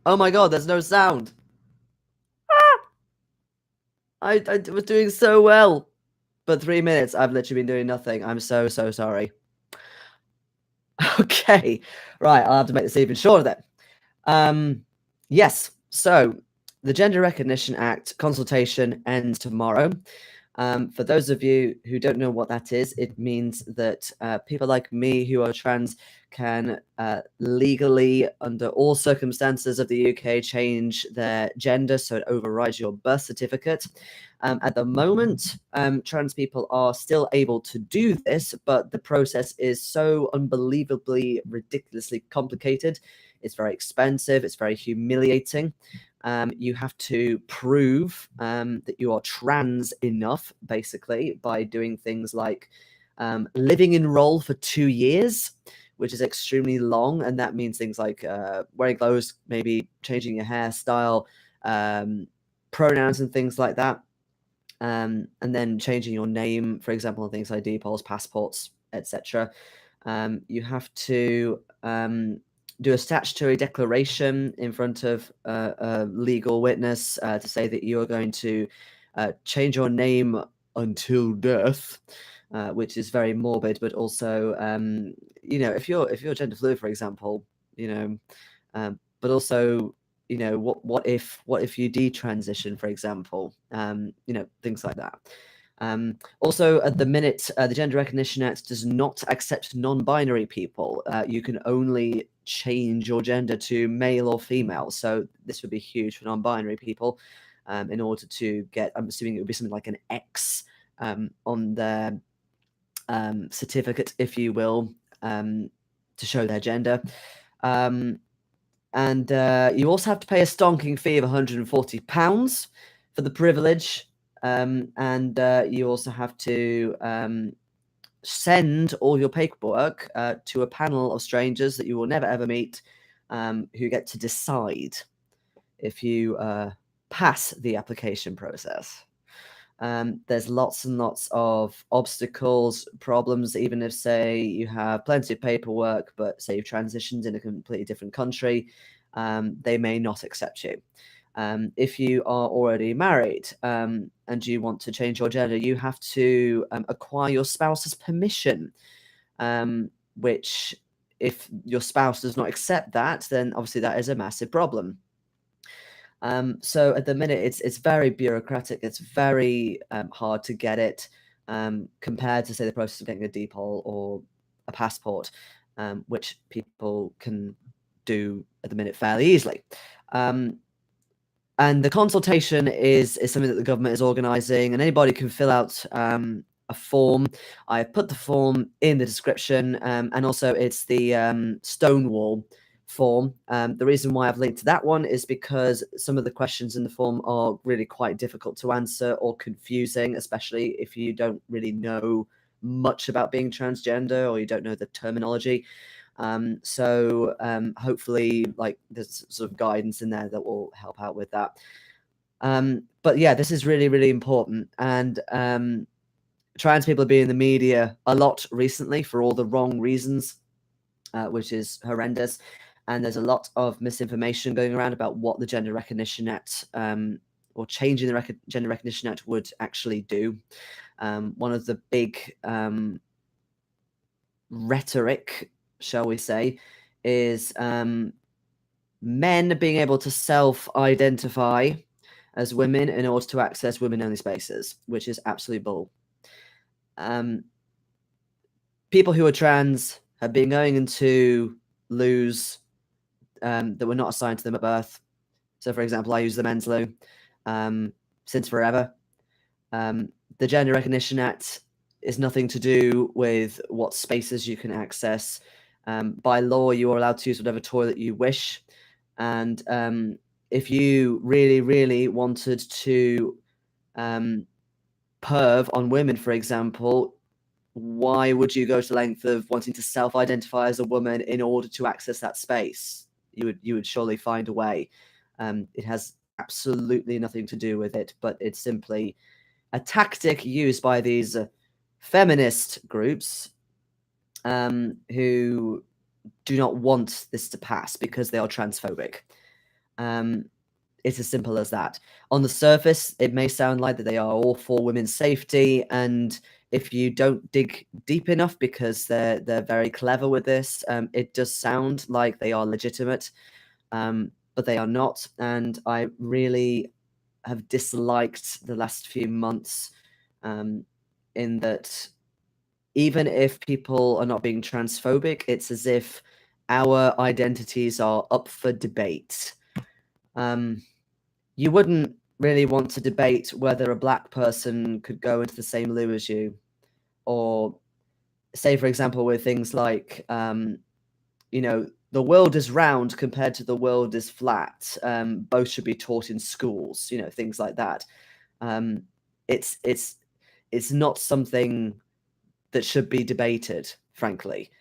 Oh my god, there's no sound. I was doing so well. But 3 minutes, I've literally been doing nothing. I'm so sorry. Okay. Right, I'll have to make this even shorter then. Yes, so the Gender Recognition Act consultation ends tomorrow. For those of you who don't know what that is, it means that people like me who are trans can legally, under all circumstances of the UK, change their gender so it overrides your birth certificate. At the moment, trans people are still able to do this, but the process is so unbelievably, ridiculously complicated. It's very expensive, it's very humiliating. You have to prove that you are trans enough, basically, by doing things like living in role for 2 years, which is extremely long. And that means things like wearing clothes, maybe changing your hairstyle, pronouns and things like that. And then changing your name, for example, on things like ID polls, passports, etc. You have to do a statutory declaration in front of a legal witness to say that you are going to change your name until death, which is very morbid. But also, if you're gender fluid, for example, but also, what if you detransition, for example, things like that. Also, at the minute, the Gender Recognition Act does not accept non-binary people. You can only change your gender to male or female. So this would be huge for non-binary people in order to get, I'm assuming it would be something like an X on their certificate, if you will, to show their gender. And you also have to pay a stonking fee of £140 for the privilege. And you also have to send all your paperwork to a panel of strangers that you will never ever meet, who get to decide if you pass the application process. There's lots and lots of obstacles, problems, even if, say, you have plenty of paperwork, but say you've transitioned in a completely different country, they may not accept you. If you are already married and you want to change your gender, you have to acquire your spouse's permission, which, if your spouse does not accept that, then obviously that is a massive problem. So at the minute, it's very bureaucratic. It's very hard to get it compared to, say, the process of getting a DPOL or a passport, which people can do at the minute fairly easily. And the consultation is something that the government is organising, and anybody can fill out a form. I put the form in the description, and also it's the Stonewall form. The reason why I've linked to that one is because some of the questions in the form are really quite difficult to answer or confusing, especially if you don't really know much about being transgender or you don't know the terminology. So hopefully, like, there's sort of guidance in there that will help out with that. But yeah, this is really, really important. And trans people have been in the media a lot recently for all the wrong reasons, which is horrendous. And there's a lot of misinformation going around about what the Gender Recognition Act or changing the Gender Recognition Act would actually do. One of the big rhetoric, shall we say, is men being able to self-identify as women in order to access women-only spaces, which is absolute bull. People who are trans have been going into loos that were not assigned to them at birth. So, for example, I use the men's loo since forever. The Gender Recognition Act is nothing to do with what spaces you can access. By law, you are allowed to use whatever toilet you wish. And if you really, really wanted to perv on women, for example, why would you go to the length of wanting to self-identify as a woman in order to access that space? You would surely find a way. It has absolutely nothing to do with it, but it's simply a tactic used by these feminist groups who do not want this to pass because they are transphobic. It's as simple as that. On the surface, it may sound like that they are all for women's safety, and if you don't dig deep enough, because they're very clever with this, it does sound like they are legitimate, but they are not. And I really have disliked the last few months, in that even if people are not being transphobic, it's as if our identities are up for debate. You wouldn't really want to debate whether a black person could go into the same loo as you, or say, for example, with things like, the world is round compared to the world is flat. Both should be taught in schools, things like that. It's not something that should be debated, frankly.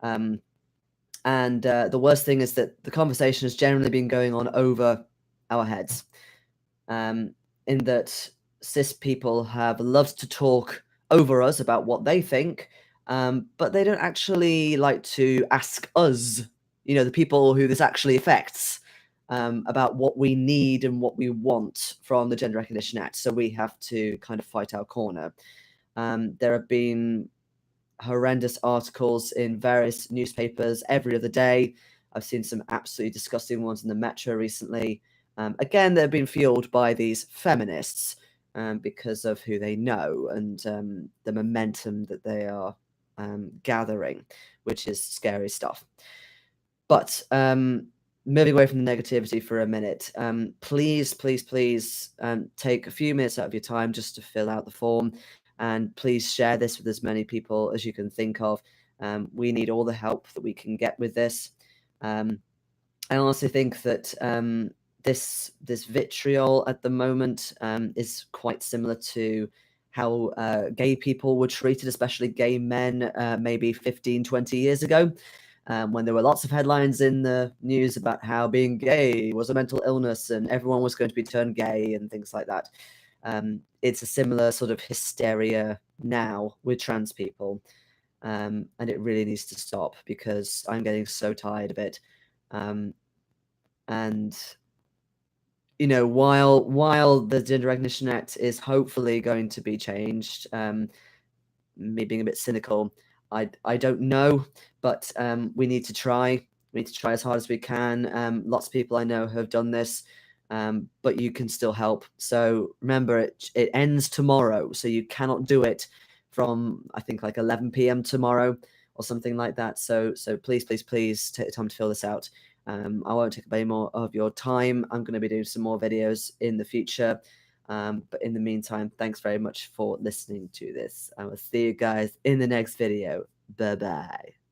And the worst thing is that the conversation has generally been going on over our heads. In that cis people have loved to talk over us about what they think, but they don't actually like to ask us, the people who this actually affects, about what we need and what we want from the Gender Recognition Act. So we have to kind of fight our corner. There have been horrendous articles in various newspapers every other day. I've seen some absolutely disgusting ones in the Metro recently. Again, they've been fueled by these feminists, because of who they know and the momentum that they are gathering, which is scary stuff. But moving away from the negativity for a minute, please take a few minutes out of your time just to fill out the form, and please share this with as many people as you can think of. We need all the help that we can get with this. I also think that this vitriol at the moment is quite similar to how gay people were treated, especially gay men, maybe 15, 20 years ago, when there were lots of headlines in the news about how being gay was a mental illness and everyone was going to be turned gay and things like that. It's a similar sort of hysteria now with trans people, and it really needs to stop, because I'm getting so tired of it. And while the Gender Recognition Act is hopefully going to be changed, me being a bit cynical, I don't know, but we need to try. We need to try as hard as we can. Lots of people I know have done this, but you can still help. So remember, it ends tomorrow, so you cannot do it from, I think, like 11 p.m. tomorrow or something like that. So please take the time to fill this out. I won't take up any more of your time. I'm going to be doing some more videos in the future. But in the meantime, thanks very much for listening to this. I will see you guys in the next video. Bye-bye.